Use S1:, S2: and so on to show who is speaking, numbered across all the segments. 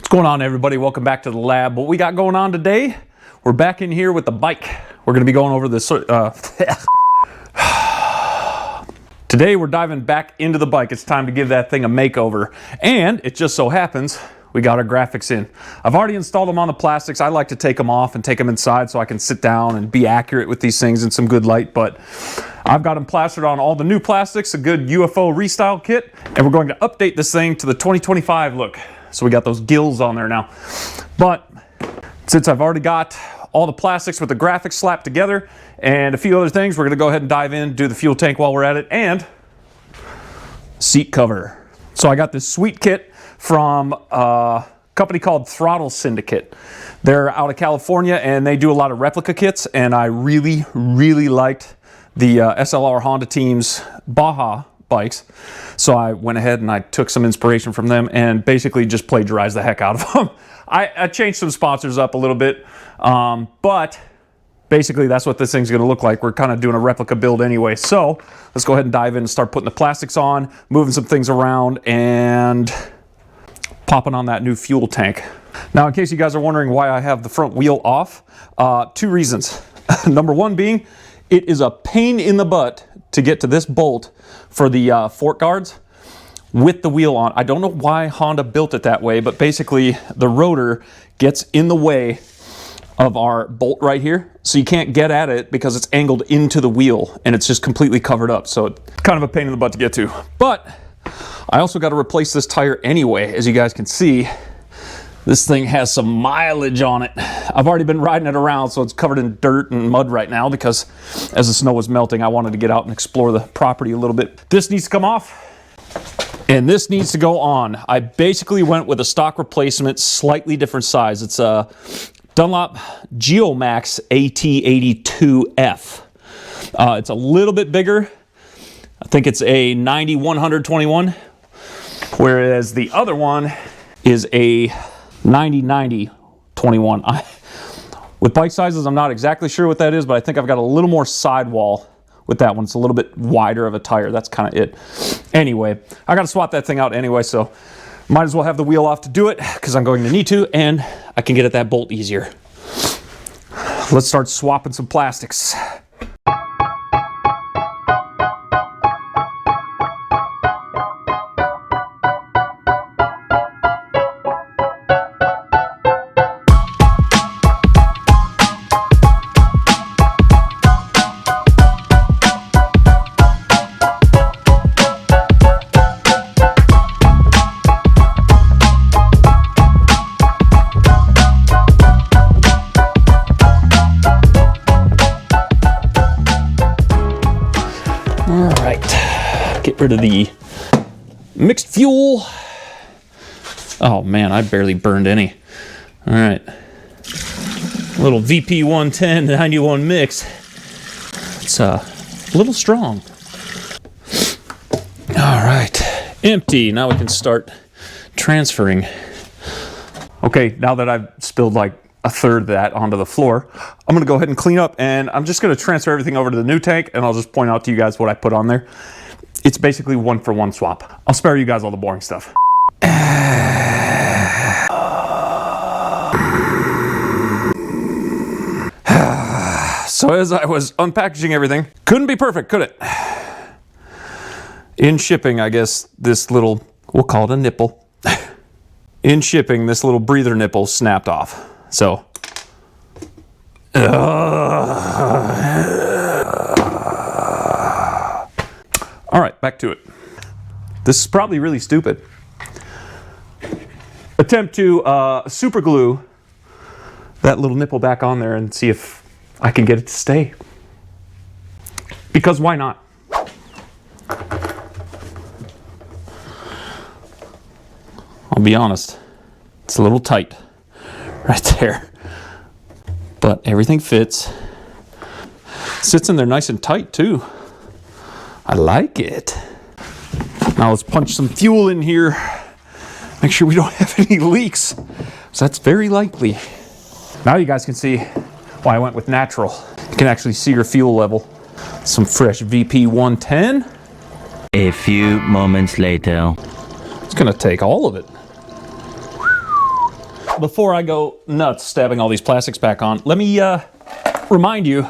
S1: What's going on, everybody? Welcome back to the lab. What we got going on today, we're back in here with the bike. We're going to be going over this. Today we're diving back into the bike. It's time to give that thing a makeover. And it just so happens we got our graphics in. I've already installed them on the plastics. I like to take them off and take them inside so I can sit down and be accurate with these things in some good light. But I've got them plastered on all the new plastics, a good UFO restyle kit. And we're going to update this thing to the 2025 look. So we got those gills on there now. But since I've already got all the plastics with the graphics slapped together and a few other things, we're going to go ahead and dive in, do the fuel tank while we're at it, and seat cover. So I got this sweet kit from a company called Throttle Syndicate. They're out of California and they do a lot of replica kits, and I really liked the SLR Honda team's Baja bikes. So I went ahead and I took some inspiration from them and basically just plagiarized the heck out of them. I changed some sponsors up a little bit, but basically that's what this thing's going to look like. We're kind of doing a replica build anyway. So let's go ahead and dive in and start putting the plastics on, moving some things around, and popping on that new fuel tank. Now, in case you guys are wondering why I have the front wheel off, two reasons. Number one being, it is a pain in the butt to get to this bolt for the fork guards with the wheel on. I don't know why Honda built it that way, but basically the rotor gets in the way of our bolt right here. So you can't get at it because it's angled into the wheel and it's just completely covered up. So it's kind of a pain in the butt to get to. But I also got to replace this tire anyway. As you guys can see, this thing has some mileage on it. I've already been riding it around, so it's covered in dirt and mud right now because as the snow was melting, I wanted to get out and explore the property a little bit. This needs to come off, and this needs to go on. I basically went with a stock replacement, slightly different size. It's a Dunlop Geomax AT82F. It's a little bit bigger. I think it's a 90-121, whereas the other one is a 90-90-21. With bike sizes, I'm not exactly sure what that is, but I think I've got a little more sidewall with that one. It's a little bit wider of a tire. That's kind of it. Anyway, I got to swap that thing out anyway, so might as well have the wheel off to do it because I'm going to need to, and I can get at that bolt easier. Let's start swapping some plastics. Get rid of the mixed fuel. Oh man, I barely burned any. All right, a little VP 110 91 mix. It's a little strong. All right, empty. Now we can start transferring. Okay, now that I've spilled like a third of that onto the floor, I'm gonna go ahead and clean up, and I'm just gonna transfer everything over to the new tank, and I'll just point out to you guys what I put on there. It's basically 1-for-1 swap. I'll spare you guys all the boring stuff. So as I was unpackaging everything, couldn't be perfect, could it? In shipping, I guess this little, we'll call it a nipple. In shipping, this little breather nipple snapped off. So. All right, back to it. This is probably really stupid. Attempt to super glue that little nipple back on there and see if I can get it to stay. Because why not? I'll be honest, it's a little tight right there. But everything fits. Sits in there nice and tight too. I like it. Now let's punch some fuel in here. Make sure we don't have any leaks. So that's very likely. Now you guys can see why I went with natural. You can actually see your fuel level. Some fresh VP 110.
S2: A few moments later.
S1: It's gonna take all of it. before I go nuts stabbing all these plastics back on, let me remind you,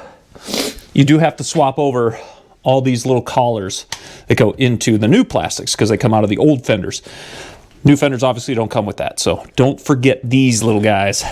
S1: you do have to swap over all these little collars that go into the new plastics because they come out of the old fenders. New fenders obviously don't come with that, so don't forget these little guys.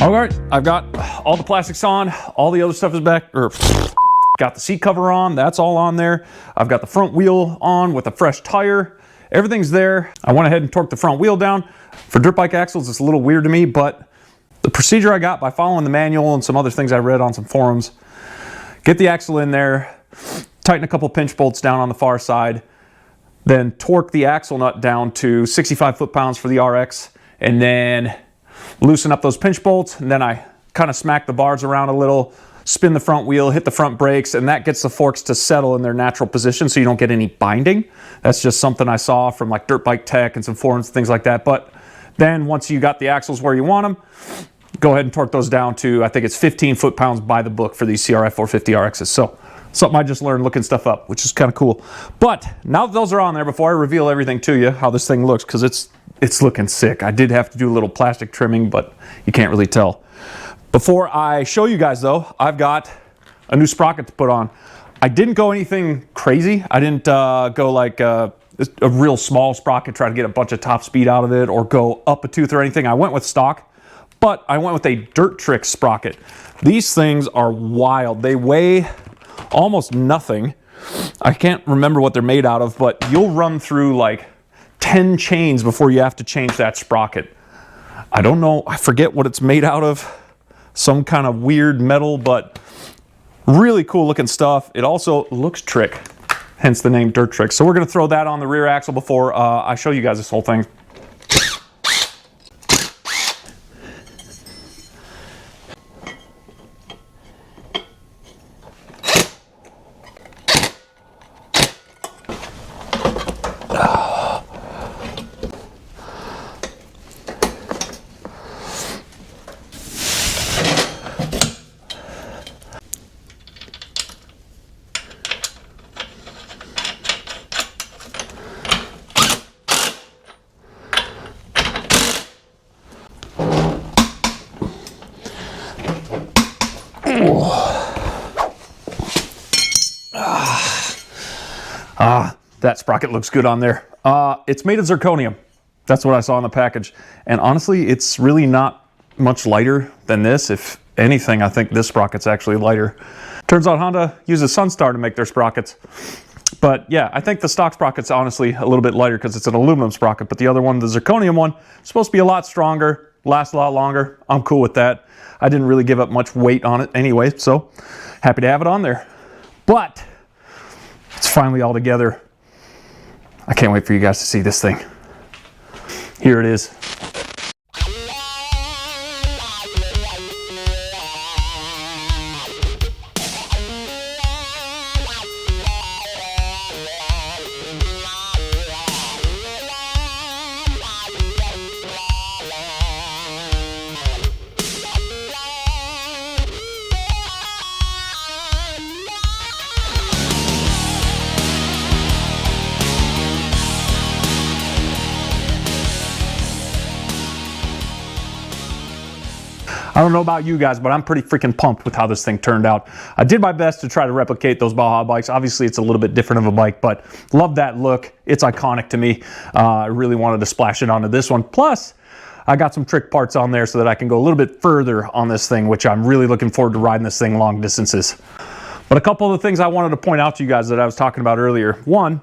S1: All right, I've got all the plastics on, all the other stuff is back, or got the seat cover on, that's all on there. I've got the front wheel on with a fresh tire. Everything's there. I went ahead and torqued the front wheel down. For dirt bike axles, it's a little weird to me, but the procedure I got by following the manual and some other things I read on some forums, get the axle in there, tighten a couple pinch bolts down on the far side, then torque the axle nut down to 65 foot-pounds for the RX, and then loosen up those pinch bolts, and then I kind of smack the bars around a little, spin the front wheel, hit the front brakes, and that gets the forks to settle in their natural position so you don't get any binding. That's just something I saw from like Dirt Bike Tech and some forums, things like that. But then once you got the axles where you want them, go ahead and torque those down to, I think it's 15 foot-pounds by the book for these CRF 450 RXs. So something I just learned looking stuff up, which is kind of cool. But now that those are on there, before I reveal everything to you, how this thing looks, because it's looking sick. I did have to do a little plastic trimming, but you can't really tell. Before I show you guys though, I've got a new sprocket to put on. I didn't go anything crazy. I didn't go like a real small sprocket, try to get a bunch of top speed out of it or go up a tooth or anything. I went with stock, but I went with a Dirt Trick sprocket. These things are wild. They weigh almost nothing. I can't remember what they're made out of, but you'll run through like 10 chains before you have to change that sprocket. I don't know, I forget what it's made out of. Some kind of weird metal, but really cool looking stuff. It also looks trick, hence the name Dirt Trick. So we're gonna throw that on the rear axle before I show you guys this whole thing. That sprocket looks good on there. It's made of zirconium. That's what I saw in the package. And honestly, it's really not much lighter than this. If anything, I think this sprocket's actually lighter. Turns out Honda uses Sunstar to make their sprockets. But yeah, I think the stock sprocket's honestly a little bit lighter because it's an aluminum sprocket, but the other one, the zirconium one, is supposed to be a lot stronger, last a lot longer. I'm cool with that. I didn't really give up much weight on it anyway, so happy to have it on there. But it's finally all together. I can't wait for you guys to see this thing. Here it is. I don't know about you guys, but I'm pretty freaking pumped with how this thing turned out. I did my best to try to replicate those Baja bikes. Obviously, it's a little bit different of a bike, but love that look. It's iconic to me. I really wanted to splash it onto this one. Plus, I got some trick parts on there so that I can go a little bit further on this thing, which I'm really looking forward to riding this thing long distances. But a couple of the things I wanted to point out to you guys that I was talking about earlier. One,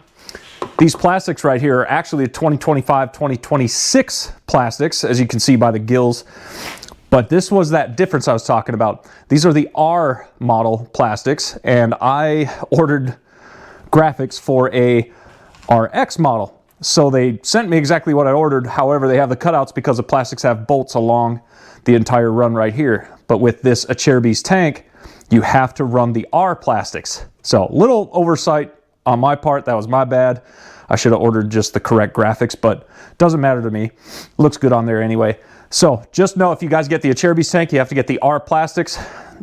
S1: these plastics right here are actually 2025, 2026 plastics, as you can see by the gills. But this was that difference I was talking about. These are the R model plastics, and I ordered graphics for a RX model. So they sent me exactly what I ordered. However, they have the cutouts because the plastics have bolts along the entire run right here. But with this Acerbis tank, you have to run the R plastics. So little oversight on my part. That was my bad. I should have ordered just the correct graphics, but doesn't matter to me. Looks good on there anyway. So just know if you guys get the Acerbis tank, you have to get the R plastics.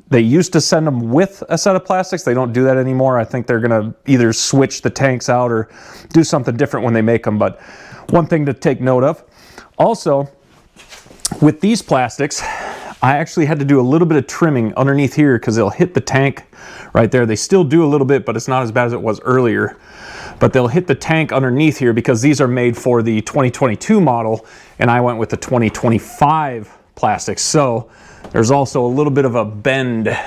S1: They used to send them with a set of plastics. They don't do that anymore. I think they're gonna either switch the tanks out or do something different when they make them. But one thing to take note of. Also, with these plastics, I actually had to do a little bit of trimming underneath here because they'll hit the tank right there. They still do a little bit, but it's not as bad as it was earlier. But they'll hit the tank underneath here because these are made for the 2022 model, and I went with the 2025 plastics. So there's also a little bit of a bend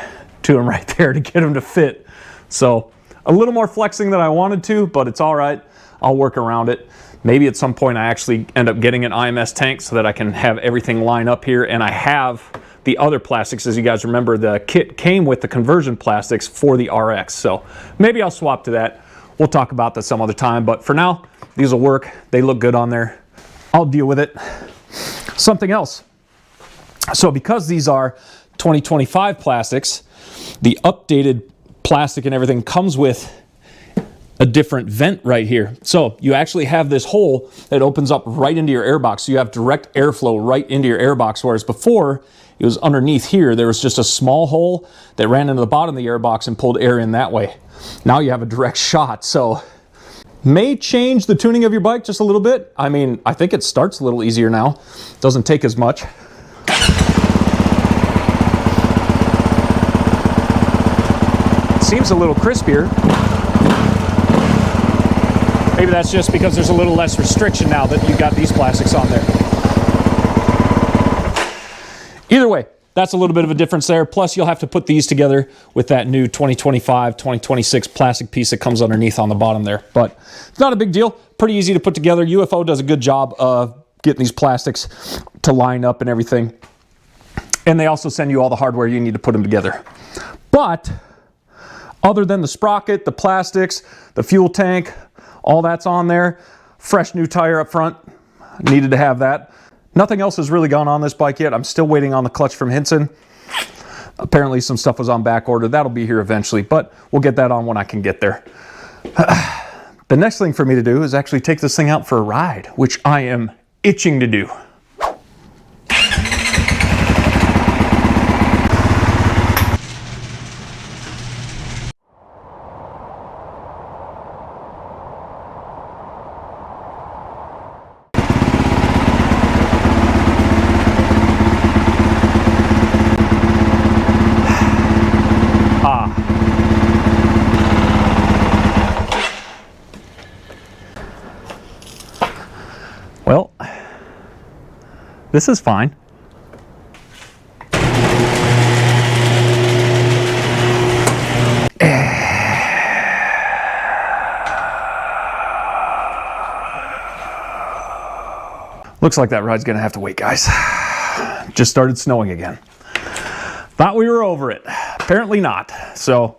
S1: to them right there to get them to fit. So a little more flexing than I wanted to, but it's all right. I'll work around it. Maybe at some point I actually end up getting an IMS tank so that I can have everything line up here. And I have the other plastics. As you guys remember, the kit came with the conversion plastics for the RX. So maybe I'll swap to that. We'll talk about that some other time, but for now, these will work. They look good on there. I'll deal with it. Something else. So because these are 2025 plastics, the updated plastic and everything comes with a different vent right here. So you actually have this hole that opens up right into your airbox. So you have direct airflow right into your airbox, whereas before it was underneath here. There was just a small hole that ran into the bottom of the airbox and pulled air in that way. Now you have a direct shot. So may change the tuning of your bike just a little bit. I mean, I think it starts a little easier now. Doesn't take as much. Seems a little crispier. Maybe that's just because there's a little less restriction now that you got these plastics on there. Either way, that's a little bit of a difference there. Plus, you'll have to put these together with that new 2025, 2026 plastic piece that comes underneath on the bottom there. But it's not a big deal. Pretty easy to put together. UFO does a good job of getting these plastics to line up and everything. And they also send you all the hardware you need to put them together. But other than the sprocket, the plastics, the fuel tank, all that's on there. Fresh new tire up front. Needed to have that. Nothing else has really gone on this bike yet. I'm still waiting on the clutch from Hinson. Apparently some stuff was on back order. That'll be here eventually, but we'll get that on when I can get there. The next thing for me to do is actually take this thing out for a ride, which I am itching to do. Well, this is fine. Looks like that ride's gonna have to wait, guys. Just started snowing again. Thought we were over it. Apparently not. So,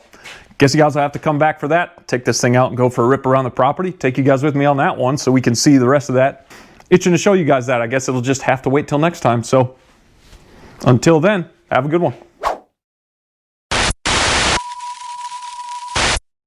S1: guess you guys will have to come back for that. Take this thing out and go for a rip around the property. Take you guys with me on that one so we can see the rest of that. Itching to show you guys that. I guess it'll just have to wait till next time. So, until then, have a good one.